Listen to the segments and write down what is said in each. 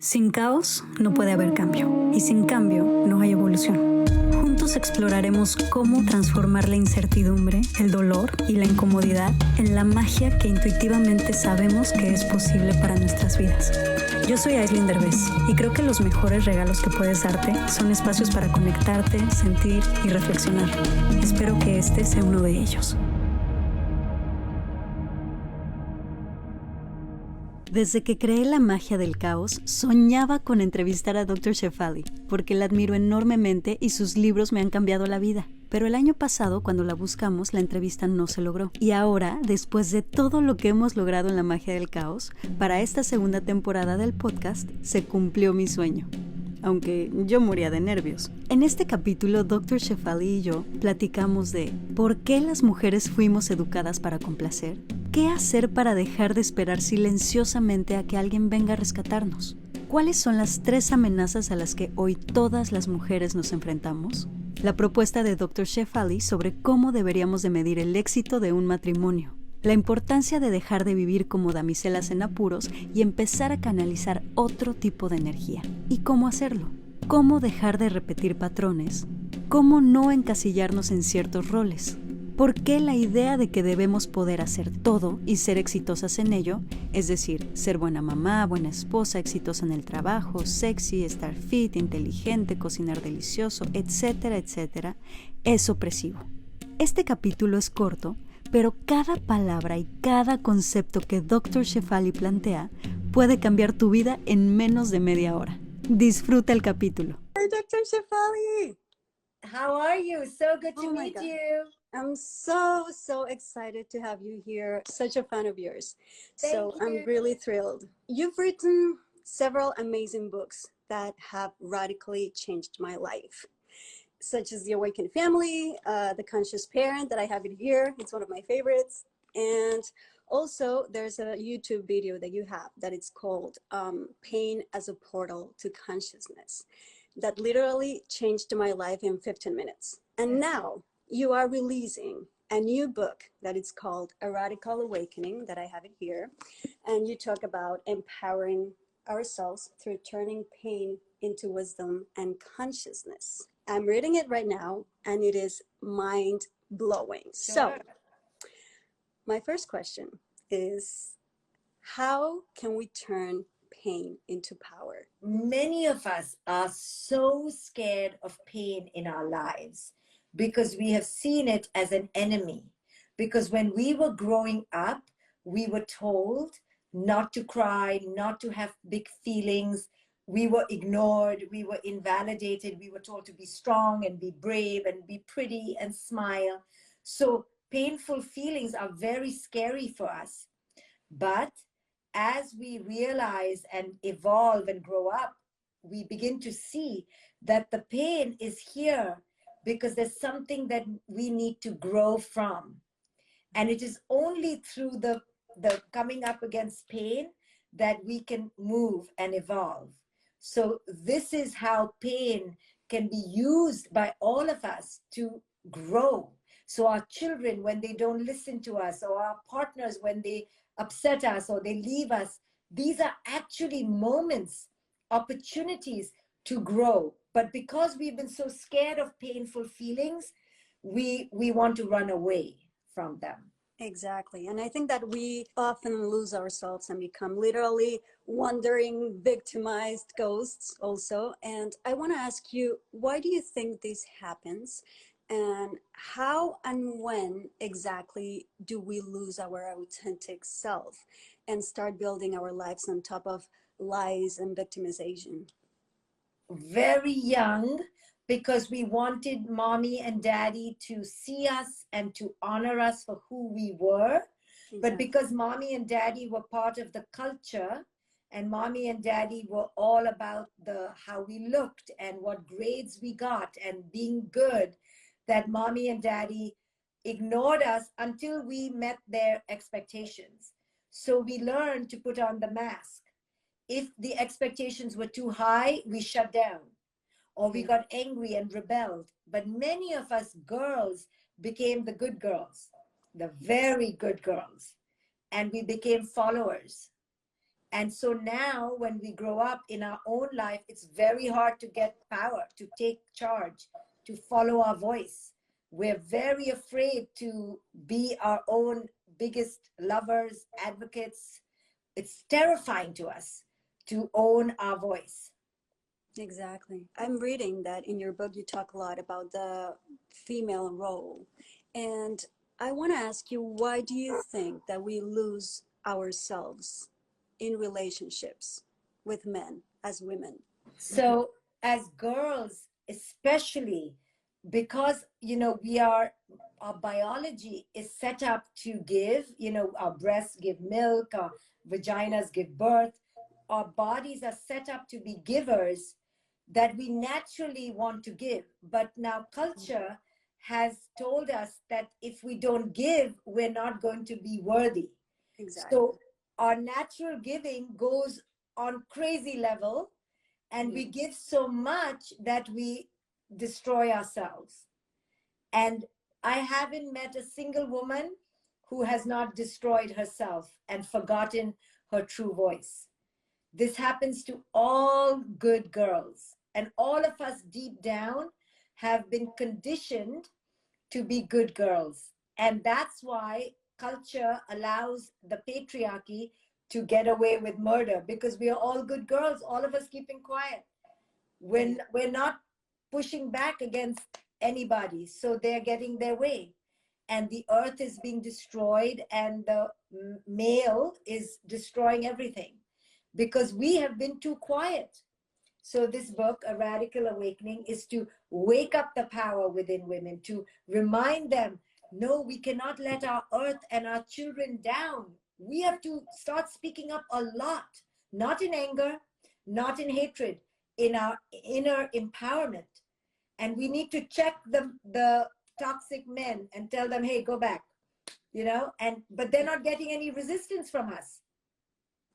Sin caos no puede haber cambio, y sin cambio no hay evolución. Juntos exploraremos cómo transformar la incertidumbre, el dolor y la incomodidad en la magia que intuitivamente sabemos que es posible para nuestras vidas. Yo soy Aislinn Derbez y creo que los mejores regalos que puedes darte son espacios para conectarte, sentir y reflexionar. Espero que este sea uno de ellos. Desde que creé la Magia del Caos, soñaba con entrevistar a Dr Shefali, porque la admiro enormemente y sus libros me han cambiado la vida. Pero el año pasado, cuando la buscamos, la entrevista no se logró. Y ahora, después de todo lo que hemos logrado en la Magia del Caos, para esta segunda temporada del podcast, se cumplió mi sueño. Aunque yo moría de nervios. En este capítulo, Dr. Shefali y yo platicamos de ¿por qué las mujeres fuimos educadas para complacer? ¿Qué hacer para dejar de esperar silenciosamente a que alguien venga a rescatarnos? ¿Cuáles son las 3 amenazas a las que hoy todas las mujeres nos enfrentamos? La propuesta de Dr. Shefali sobre cómo deberíamos de medir el éxito de un matrimonio. La importancia de dejar de vivir como damiselas en apuros y empezar a canalizar otro tipo de energía. ¿Y cómo hacerlo? ¿Cómo dejar de repetir patrones? ¿Cómo no encasillarnos en ciertos roles? ¿Por qué la idea de que debemos poder hacer todo y ser exitosas en ello, es decir, ser buena mamá, buena esposa, exitosa en el trabajo, sexy, estar fit, inteligente, cocinar delicioso, etcétera, etcétera, es opresivo? Este capítulo es corto, pero cada palabra y cada concepto que Dr. Shefali plantea puede cambiar tu vida en menos de media hora. Disfruta el capítulo. Hi, Dr. Shefali. How are you? So good to meet God. you. I'm so excited to have you here. Such a fan of yours. Thank you. I'm really thrilled. You've written several amazing books that have radically changed my life, such as The Awakened Family, The Conscious Parent, that I have it here. It's one of my favorites. And also, there's a YouTube video that you have that it's called Pain as a Portal to Consciousness, that literally changed my life in 15 minutes. And now you are releasing a new book that it's called A Radical Awakening, that I have it here. And you talk about empowering ourselves through turning pain into wisdom and consciousness. I'm reading it right now, and it is mind-blowing. Sure. So my first question is, how can we turn pain into power? Many of us are so scared of pain in our lives because we have seen it as an enemy. Because when we were growing up, we were told not to cry, not to have big feelings. We were ignored, we were invalidated, we were told to be strong and be brave and be pretty and smile. So painful feelings are very scary for us. But as we realize and evolve and grow up, we begin to see that the pain is here because there's something that we need to grow from. And it is only through the coming up against pain that we can move and evolve. So this is how pain can be used by all of us to grow. So our children, when they don't listen to us, or our partners, when they upset us or they leave us, these are actually moments, opportunities to grow. But because we've been so scared of painful feelings, we want to run away from them. Exactly. And I think that we often lose ourselves and become literally wandering, victimized ghosts also. And I want to ask you, why do you think this happens? And how and when exactly do we lose our authentic self and start building our lives on top of lies and victimization? Very young, because we wanted mommy and daddy to see us and to honor us for who we were. Exactly. But because mommy and daddy were part of the culture, and mommy and daddy were all about how we looked and what grades we got and being good, that mommy and daddy ignored us until we met their expectations. So we learned to put on the mask. If the expectations were too high, we shut down, or we got angry and rebelled. But many of us girls became the good girls, the very good girls, and we became followers. And so now when we grow up in our own life, it's very hard to get power, to take charge, to follow our voice. We're very afraid to be our own biggest lovers, advocates. It's terrifying to us to own our voice. Exactly. I'm reading that in your book you talk a lot about the female role. And I want to ask you, why do you think that we lose ourselves in relationships with men as women? So as girls, especially because, our biology is set up to give, our breasts give milk, our vaginas give birth, our bodies are set up to be givers, that we naturally want to give. But now culture has told us that if we don't give, we're not going to be worthy. Exactly. So our natural giving goes on crazy level, and we give so much that we destroy ourselves. And I haven't met a single woman who has not destroyed herself and forgotten her true voice. This happens to all good girls. And all of us deep down have been conditioned to be good girls. And that's why culture allows the patriarchy to get away with murder, because we are all good girls, all of us keeping quiet. When we're not pushing back against anybody, so they're getting their way. And the earth is being destroyed, and the male is destroying everything because we have been too quiet. So this book, A Radical Awakening, is to wake up the power within women, to remind them, no, we cannot let our earth and our children down. We have to start speaking up a lot, not in anger, not in hatred, in our inner empowerment. And we need to check the toxic men and tell them, hey, go back, but they're not getting any resistance from us.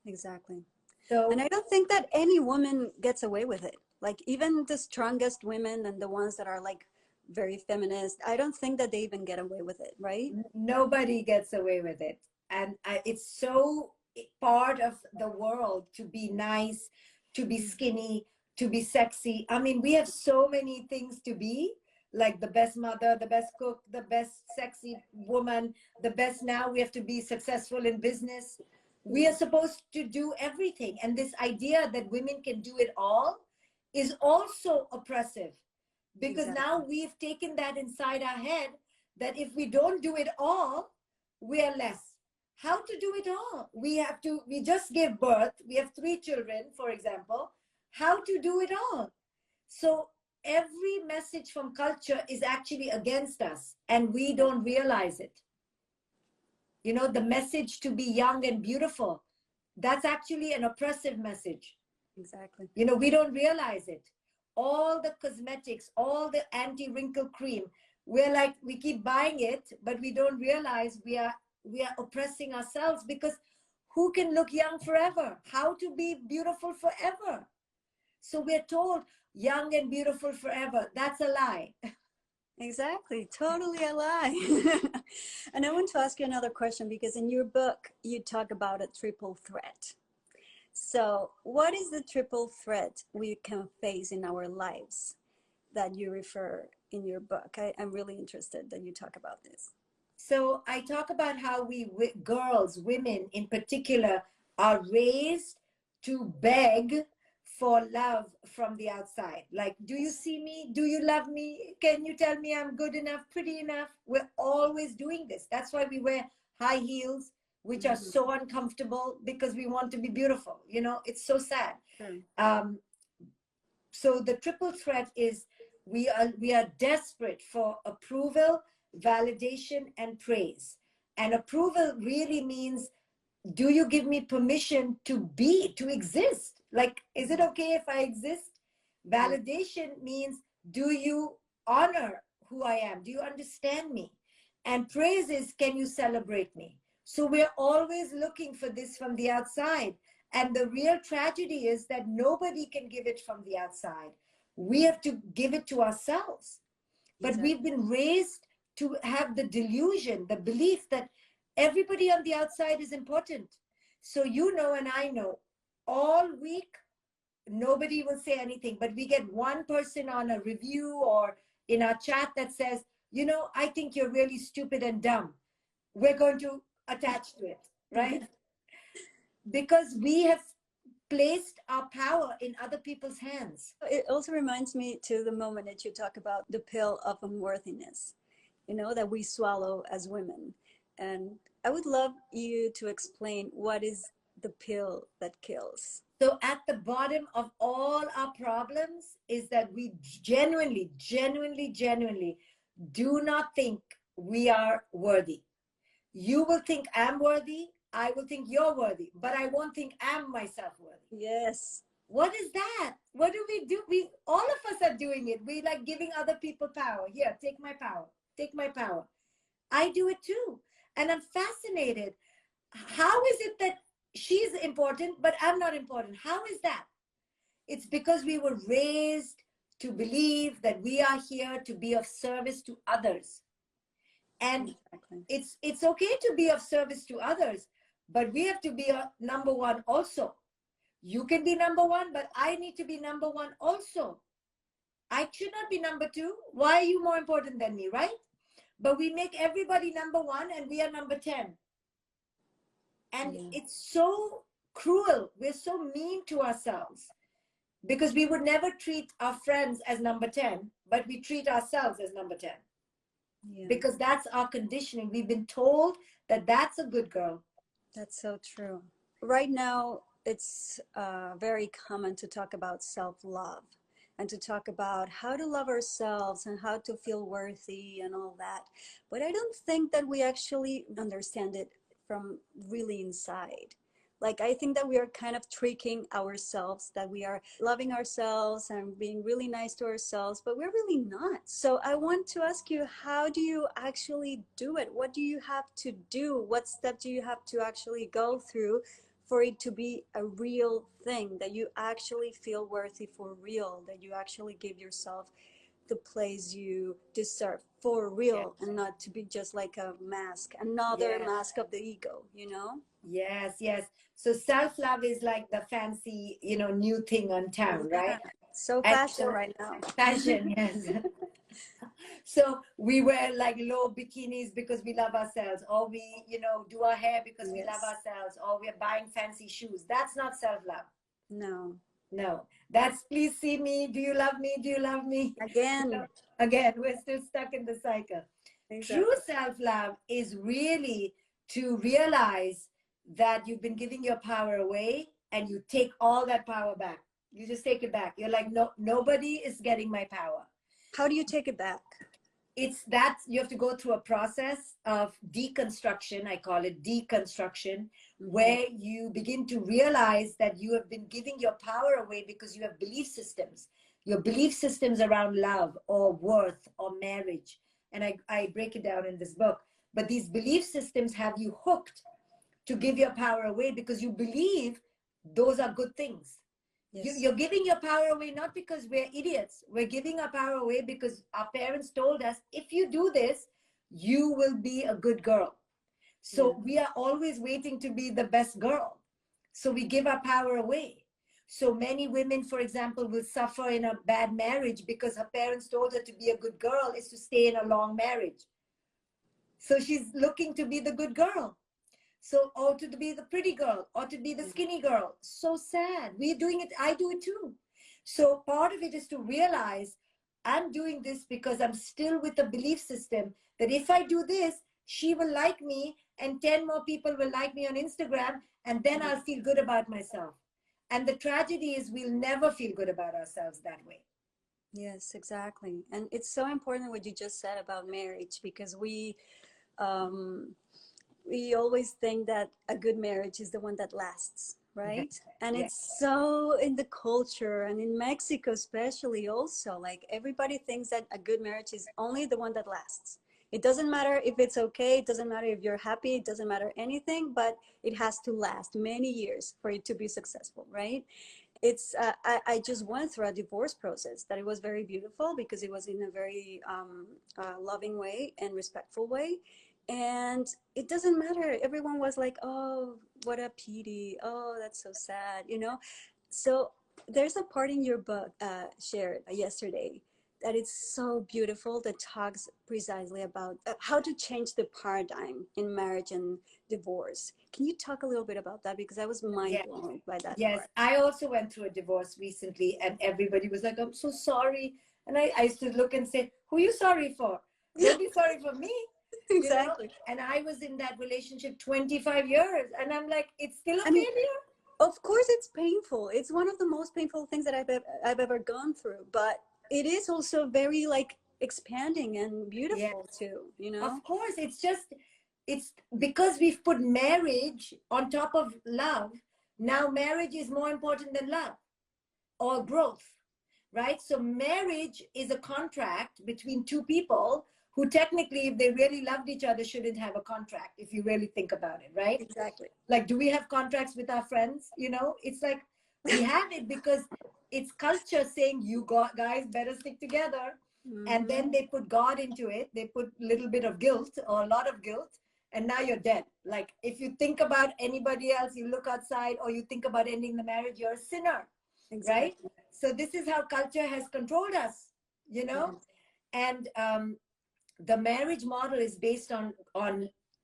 Exactly. So, and I don't think that any woman gets away with it. Like even the strongest women and the ones that are like very feminist, I don't think that they even get away with it, right? Nobody gets away with it. And it's so part of the world to be nice, to be skinny, to be sexy. I mean, we have so many things to be, like the best mother, the best cook, the best sexy woman, the best. Now we have to be successful in business. We are supposed to do everything. And this idea that women can do it all is also oppressive, because now we've taken that inside our head that if we don't do it all, we are less. How to do it all? We just gave birth. We have 3 children, for example. How to do it all? So every message from culture is actually against us, and we don't realize it. The message to be young and beautiful, that's actually an oppressive message. Exactly. We don't realize it. All the cosmetics, all the anti-wrinkle cream, we keep buying it, but we don't realize we are oppressing ourselves, because who can look young forever? How to be beautiful forever? So we're told young and beautiful forever. That's a lie. Exactly. Totally a lie. And I want to ask you another question, because in your book, you talk about a triple threat. So what is the triple threat we can face in our lives that you refer in your book? I'm really interested that you talk about this. So I talk about how girls, women in particular, are raised to beg for love from the outside. Like, do you see me? Do you love me? Can you tell me I'm good enough, pretty enough? We're always doing this. That's why we wear high heels, which are so uncomfortable, because we want to be beautiful. It's so sad. So the triple threat is we are desperate for approval, validation, and praise. And approval really means, do you give me permission to exist? Like, is it okay if I exist? Validation means, do you honor who I am? Do you understand me? And praise is, can you celebrate me? So we're always looking for this from the outside. And the real tragedy is that nobody can give it from the outside. We have to give it to ourselves. But we've been raised to have the delusion, the belief that everybody on the outside is important. So and I know, all week, nobody will say anything, but we get one person on a review or in our chat that says, you know, I think you're really stupid and dumb. We're going to attach to it, right? Because we have placed our power in other people's hands. It also reminds me to the moment that you talk about the pill of unworthiness, you know, that we swallow as women. And I would love you to explain what is the pill that kills. So at the bottom of all our problems is that we genuinely do not think we are worthy. You will think I'm worthy, I will think you're worthy, but I won't think I'm myself worthy. Yes. What is that? What do? We all of us are doing it. We like giving other people power. Here, take my power. Take my power. I do it too. And I'm fascinated. How is it that she's important, but I'm not important? How is that? It's because we were raised to believe that we are here to be of service to others. And exactly. It's okay to be of service to others, but we have to be a number one also. You can be number one, but I need to be number one also. I should not be number two. Why are you more important than me, right? But we make everybody number one and we are number 10. And it's so cruel. We're so mean to ourselves because we would never treat our friends as number 10, but we treat ourselves as number 10. Yeah. Because that's our conditioning. We've been told that that's a good girl. That's so true. Right now, it's very common to talk about self-love and to talk about how to love ourselves and how to feel worthy and all that. But I don't think that we actually understand it from really inside. Like, I think that we are kind of tricking ourselves, that we are loving ourselves and being really nice to ourselves, but we're really not. So I want to ask you, how do you actually do it? What do you have to do? What step do you have to actually go through for it to be a real thing, that you actually feel worthy for real, that you actually give yourself the place you deserve for real, and not to be just like a mask, another mask of the ego, you know? Yes, yes. So self-love is like the fancy, you know, new thing on town, right? So fashion right now. Fashion, yes. So we wear like low bikinis because we love ourselves, or we, you know, do our hair because we love ourselves, or we're buying fancy shoes. That's not self-love. No. No. That's please see me. Do you love me? Do you love me? Again. Again, we're still stuck in the cycle. Exactly. True self-love is really to realize that you've been giving your power away and you take all that power back. You just take it back. You're like, no, nobody is getting my power. How do you take it back? It's that you have to go through a process of deconstruction. I call it deconstruction, where you begin to realize that you have been giving your power away because you have belief systems. Your belief systems around love or worth or marriage. And I break it down in this book. But these belief systems have you hooked to give your power away because you believe those are good things. Yes. You're giving your power away not because we're idiots. We're giving our power away because our parents told us, if you do this, you will be a good girl. So we are always waiting to be the best girl. So we give our power away. So many women, for example, will suffer in a bad marriage because her parents told her to be a good girl is to stay in a long marriage. So she's looking to be the good girl. So, or to be the pretty girl, or to be the skinny girl. So sad. We're doing it. I do it too. So part of it is to realize I'm doing this because I'm still with the belief system that if I do this, she will like me and 10 more people will like me on Instagram, and then I'll feel good about myself. And the tragedy is we'll never feel good about ourselves that way. Yes, exactly. And it's so important what you just said about marriage, because we always think that a good marriage is the one that lasts, right? And it's so in the culture, and in Mexico especially also, like everybody thinks that a good marriage is only the one that lasts. It doesn't matter if it's okay, it doesn't matter if you're happy, it doesn't matter anything, but it has to last many years for it to be successful, right? It's I just went through a divorce process that it was very beautiful because it was in a very loving way and respectful way. And it doesn't matter. Everyone was like, oh, what a pity. Oh, that's so sad, you know? So there's a part in your book shared yesterday that is so beautiful that talks precisely about how to change the paradigm in marriage and divorce. Can you talk a little bit about that? Because I was mind Yeah. blown by that Yes, part. I also went through a divorce recently, and everybody was like, I'm so sorry. And I used to look and say, who are you sorry for? Don't be sorry for me, you know? Exactly. And I was in that relationship 25 years, and I'm like, it's still a I mean, failure. of course, it's painful. It's one of the most painful things that I've ever gone through, but it is also very like expanding and Yes, beautiful too, you know? of course. It's because we've put marriage on top of love. Now marriage is more important than love or growth, right? So marriage is a contract between two people who technically, if they really loved each other, shouldn't have a contract, if you really think about it, right? Exactly. Like, do we have contracts with our friends? You know, it's like we have it because it's culture saying you guys better stick together. And Mm-hmm. then they put God into it. They put a little bit of guilt or a lot of guilt. And now you're dead. Like, if you think about anybody else, you look outside or you think about ending the marriage, you're a sinner, right? Exactly. So this is how culture has controlled us, you know? Yes. And the marriage model is based on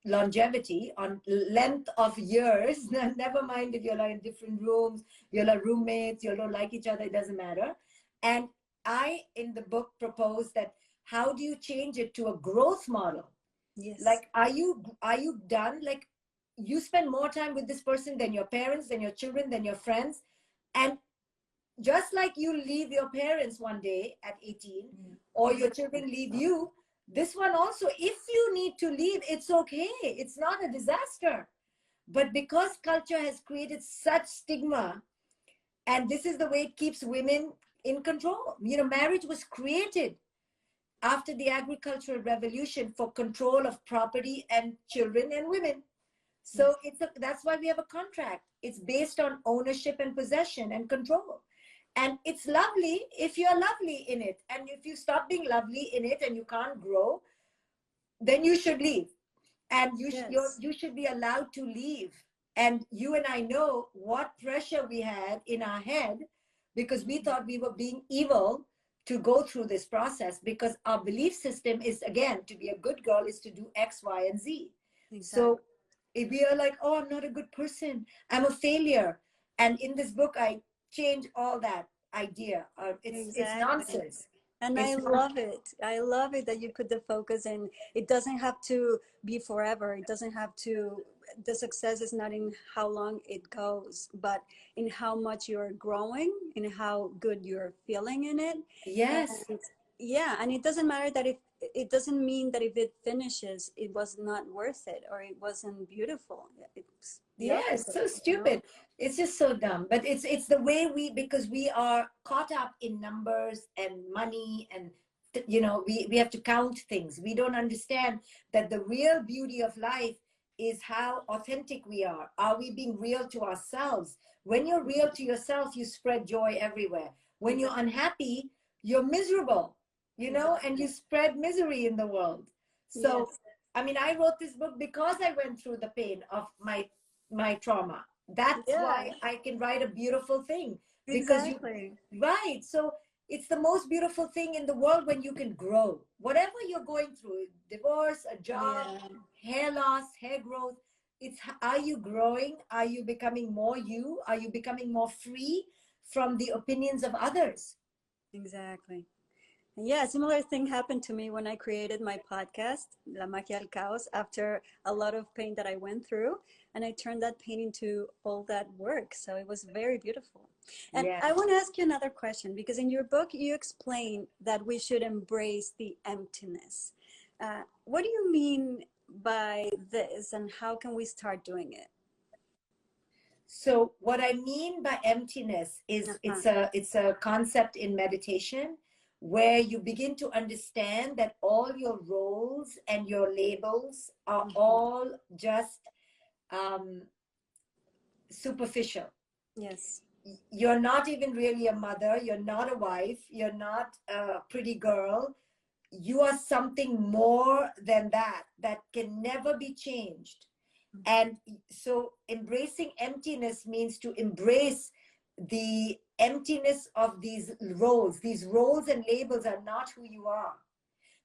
longevity, on length of years. Never mind if you're like in different rooms, you're like roommates, you don't like each other, it doesn't matter. And I in the book propose that how do you change it to a growth model? Yes. Like, are you done? Like, you spend more time with this person than your parents, than your children, than your friends. And just like you leave your parents one day at 18, or your Exactly. children leave you, this one also, if you need to leave, it's okay. It's not a disaster. But because culture has created such stigma, and this is the way it keeps women in control. You know, marriage was created after the agricultural revolution for control of property and children and women. Yes. So that's why we have a contract. It's based on ownership and possession and control. And it's lovely if you're lovely in it. And if you stop being lovely in it and you can't grow, then you should leave. And Yes. you should be allowed to leave. And you and I know what pressure we had in our head because we thought we were being evil to go through this process, because our belief system is, again, to be a good girl is to do X, Y, and Z. Exactly. So if we are like, oh, I'm not a good person, I'm a failure. And in this book, I change all that idea. It's Exactly. nonsense. And I It's love it. I love it that you put the focus in. It doesn't have to be forever. It doesn't have to, the success is not in how long it goes, but in how much you're growing, in how good you're feeling in it. yes, And yeah, and it doesn't matter that if it doesn't mean that if it finishes, it was not worth it or it wasn't beautiful. It's the yeah, it's opposite, so you know? stupid. It's just so dumb. But it's the way because we are caught up in numbers and money, and we have to count things. We don't understand that the real beauty of life is how authentic we are. Are we being real to ourselves? When you're real to yourself, you spread joy everywhere. When you're Exactly. unhappy, you're miserable, and Exactly. you spread misery in the world. So Yes. I mean, I wrote this book because I went through the pain of my trauma. That's Yeah, why I can write a beautiful thing, because you exactly. right. So it's the most beautiful thing in the world when you can grow. Whatever you're going through, divorce, a job, Yeah, hair loss, hair growth, it's, are you growing? Are you becoming more you? Are you becoming more free from the opinions of others? exactly. And yeah, a similar thing happened to me when I created my podcast, La Magia del Caos, after a lot of pain that I went through. And I turned that pain into all that work. So it was very beautiful. And Yeah. I want to ask you another question because in your book, you explain that we should embrace the emptiness. What do you mean by this and how can we start doing it? So what I mean by emptiness is Uh-huh. it's a concept in meditation where you begin to understand that all your roles and your labels are Mhm. all just um, superficial. Yes. You're not even really a mother. You're not a wife. You're not a pretty girl. you are something more than that, that can never be changed. And so embracing emptiness means to embrace the emptiness of these roles. These roles and labels are not who you are.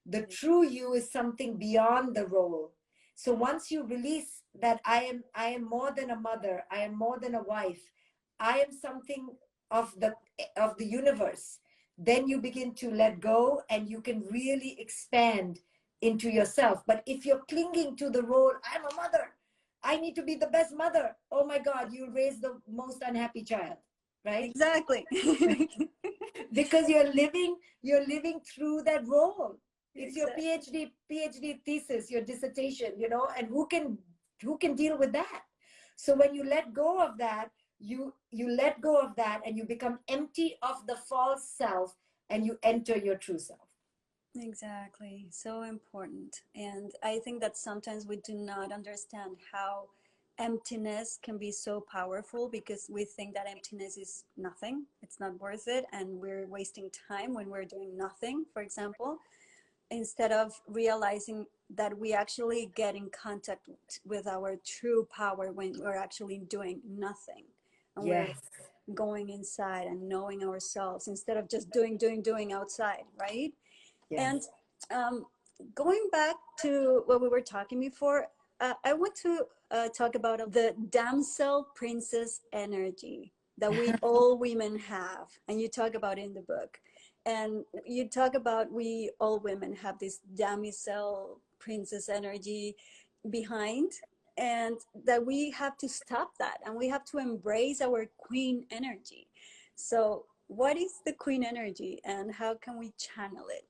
The true you is something beyond the role. So once you release that I am more than a mother, I am more than a wife, I am something of the universe, then you begin to let go and you can really expand into yourself. But if you're clinging to the role, I'm a mother, I need to be the best mother, oh my God, you'll raise the most unhappy child, right? Exactly. Because you're living through that role. It's your Exactly. PhD thesis, your dissertation, you know, and who can deal with that? So when you let go of that, you let go of that and you become empty of the false self and you enter your true self. Exactly. So important. And I think that sometimes we do not understand how emptiness can be so powerful because we think that emptiness is nothing, it's not worth it, and we're wasting time when we're doing nothing, for example, instead of realizing that we actually get in contact with our true power when we're actually doing nothing and we're Yes. going inside and knowing ourselves instead of just doing outside, right? And Yes. um, going back to what we were talking before, I want to talk about the damsel princess energy that we all women have, and you talk about in the book. And you talk about we all women have this damsel princess energy behind, and that we have to stop that and we have to embrace our queen energy. So, what is the queen energy and how can we channel it?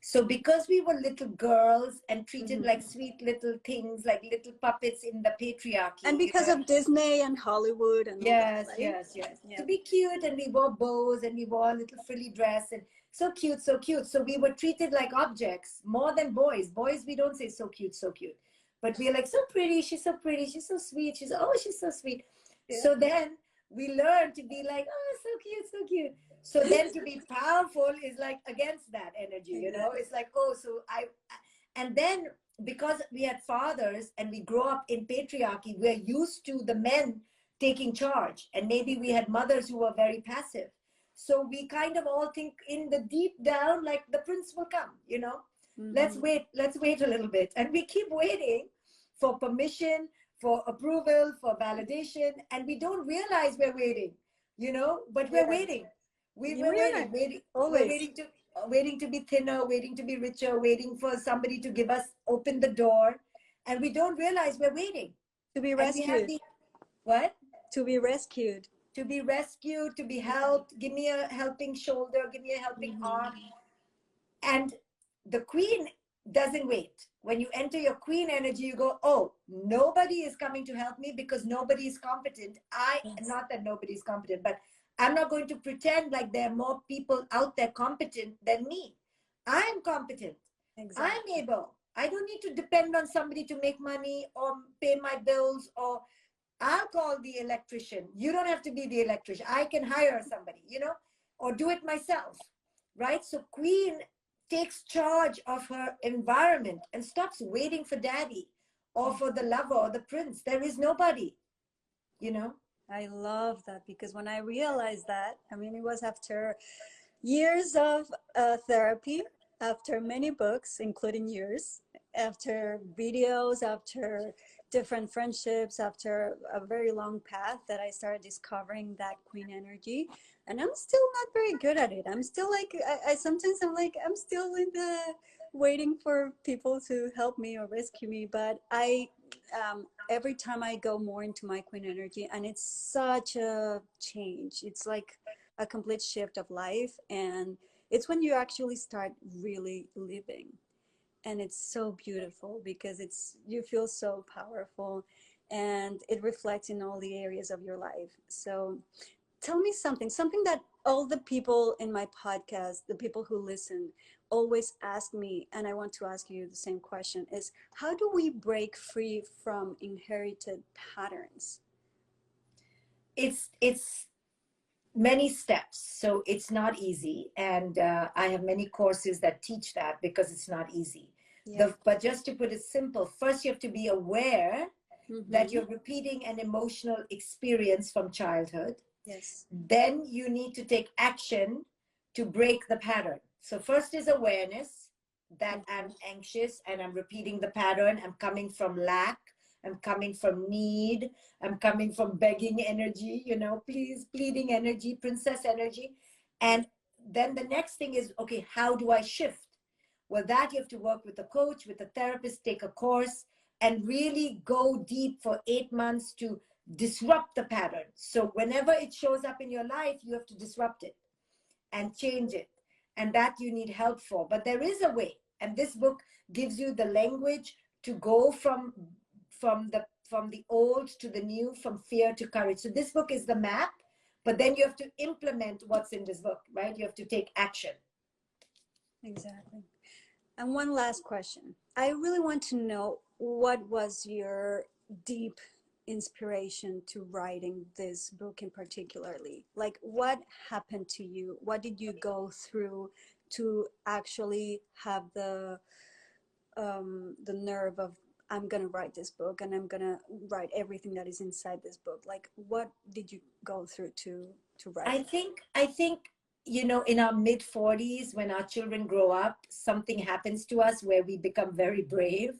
So because we were little girls and treated like Mhm. sweet little things, like little puppets in the And patriarchy, you because know. of Disney and Hollywood and all that, Yes, right? yes, yes. Yeah. To be cute, and we wore bows and we wore a little frilly dress and so cute, so cute. So we were treated like objects more than boys. Boys, we don't say so cute, so cute. But we're like, so pretty, she's so sweet, she's so sweet. Yeah. So then we learn to be like, oh, so cute, so cute. So then to be powerful is like against that energy, you know? Exactly. It's like, oh, and then because we had fathers and we grow up in patriarchy, we're used to the men taking charge, and maybe we had mothers who were very passive, so we kind of all think in the deep down like the prince will come, you know. Mm-hmm. Let's wait a little bit, and we keep waiting for permission, for approval, for validation, and we don't realize we're waiting, you know, but we're Yeah. waiting. We We're are we're always waiting to be thinner, waiting to be richer, waiting for somebody to give us open the door, and we don't realize we're waiting. to be And we have rescued, the what? to be rescued. To be rescued, to be Yeah. helped. Give me a helping shoulder, give me a helping arm. Mm-hmm. And the queen doesn't wait. When you enter your queen energy, you go, oh, nobody is coming to help me because nobody is competent. Yes. Not that nobody is competent, but I'm not going to pretend like there are more people out there competent than me. I'm competent. I'm Exactly. able. I don't need to depend on somebody to make money or pay my bills, or I'll call the electrician. You don't have to be the electrician. I can hire somebody, you know, or do it myself, right? So Queen takes charge of her environment and stops waiting for daddy or for the lover or the prince. There is nobody, you know. I love that because when I realized that, I mean, it was after years of therapy, after many books, including yours, after videos, after different friendships, after a very long path that I started discovering that queen energy. And I'm still not very good at it. I'm still like, I sometimes I'm like, I'm still in the waiting for people to help me or rescue me. But every time I go more into my queen energy, and it's such a change. It's like a complete shift of life, and it's when you actually start really living, and it's so beautiful because it's you feel so powerful, and it reflects in all the areas of your life. So tell me something that all the people in my podcast, the people who listen, always ask me, and I want to ask you the same question, is how do we break free from inherited patterns? It's many steps. So it's not easy. And I have many courses that teach that because it's not easy. Yeah. But just to put it simple, first you have to be aware that Mhm. you're repeating an emotional experience from childhood. Yes. Then you need to take action to break the pattern. So first is awareness that I'm anxious and I'm repeating the pattern. I'm coming from lack. I'm coming from need. I'm coming from begging energy, you know, please, pleading energy, princess energy. And then the next thing is, okay, how do I shift? Well, that you have to work with a coach, with a therapist, take a course, and really go deep for 8 months to disrupt the pattern. So whenever it shows up in your life, you have to disrupt it and change it. And that you need help for. But there is a way. And this book gives you the language to go from the old to the new, from fear to courage. So this book is the map, but then you have to implement what's in this book, right? You have to take action. Exactly. And one last question. I really want to know, what was your deep inspiration to writing this book in particularly? Like, what happened to you? What did you go through to actually have the nerve of, I'm gonna write this book and I'm gonna write everything that is inside this book? Like, what did you go through to write it? I think, you know, in our mid 40s, when our children grow up, something happens to us where we become very brave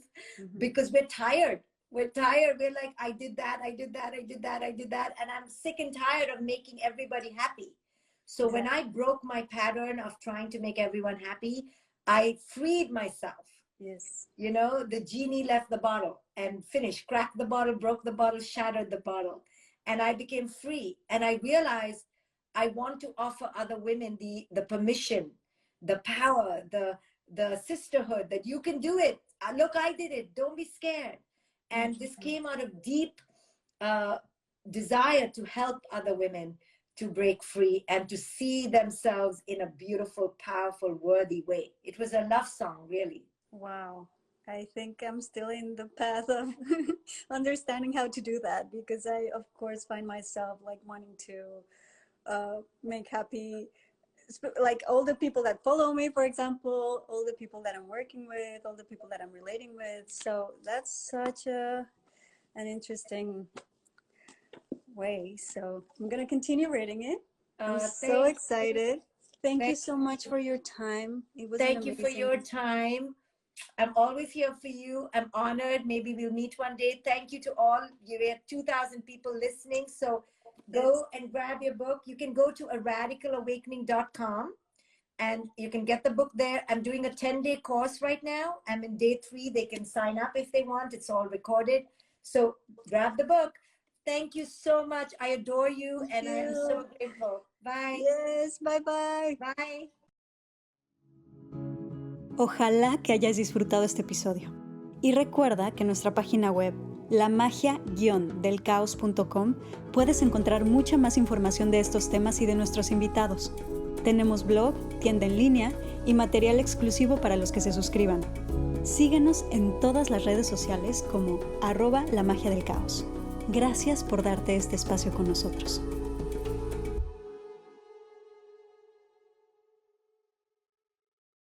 because we're tired. We're tired. We're like, I did that, I did that, I did that, I did that. And I'm sick and tired of making everybody happy. So when I broke my pattern of trying to make everyone happy, I freed myself. Yes. You know, the genie left the bottle and finished, cracked the bottle, broke the bottle, shattered the bottle. And I became free. And I realized I want to offer other women the permission, the power, the sisterhood that you can do it. Look, I did it. Don't be scared. And this came out of deep desire to help other women to break free and to see themselves in a beautiful, powerful, worthy way. It was a love song, really. Wow. I think I'm still in the path of understanding how to do that, because I, of course, find myself like wanting to make happy, like all the people that follow me, for example, all the people that I'm working with, all the people that I'm relating with. So that's such an interesting way. So I'm going to continue reading it. I'm so excited. Thank you so much for your time. It was Thank you for your time. I'm always here for you. I'm honored. Maybe we'll meet one day. Thank you to all. You have 2,000 people listening. So go and grab your book. You can go to aradicalawakening.com and you can get the book there. I'm doing a 10-day course right now. I'm in day 3. They can sign up if they want. It's all recorded. So grab the book. Thank you so much. I adore you and I am so grateful. Bye. Yes, bye-bye. Bye. Ojalá que hayas disfrutado este episodio. Y recuerda que en nuestra página web, lamagia-delcaos.com, puedes encontrar mucha más información de estos temas y de nuestros invitados. Tenemos blog, tienda en línea y material exclusivo para los que se suscriban. Síguenos en todas las redes sociales como @lamagiadelcaos. Gracias por darte este espacio con nosotros.